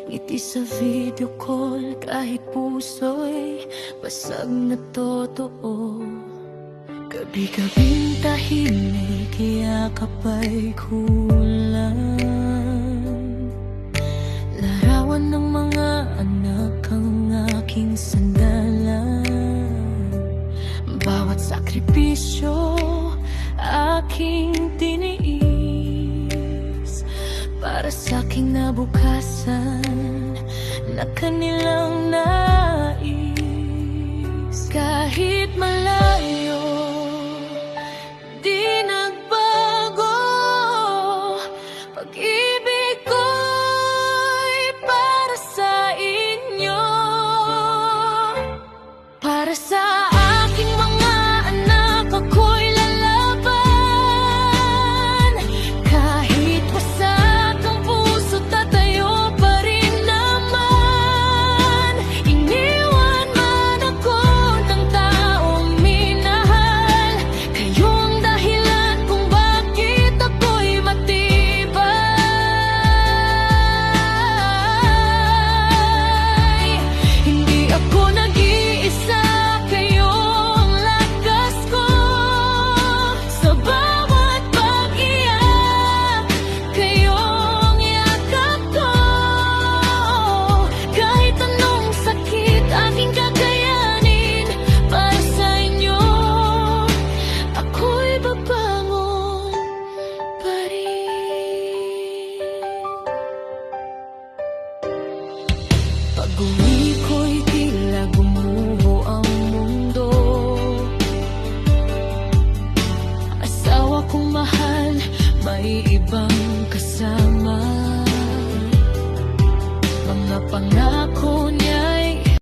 ngiti sa video call, kahit puso'y basag na totoo. Gabi-gabing tahimik, yakap ay kulang. Larawan ng mga anak ang aking sandalan. Bawat sakripisyo aking tiniis para sa aking nabukasan na kanilang nais. Kahit malayo, di nagbago, pag-ibig ko'y para sa inyo, para sa aking mga anak. Ako'y lalaban, kahit wasak ang puso, tatayo pa rin naman. Iniwan man ako ng taong minahal, kayo ang dahilan kung bakit ako'y matibay. Hindi ako nag-iisa, kayo ang lakas ko. Sa bawat pag-iyak, kayo ang yakap ko. Kahit anong sakit aking kakayanin, para sa inyo ako'y babangon pa rin. Pag-uwi ko'y tila gumuho ang mundo. Asawa kong mahal, may ibang kasama. Mga pangarap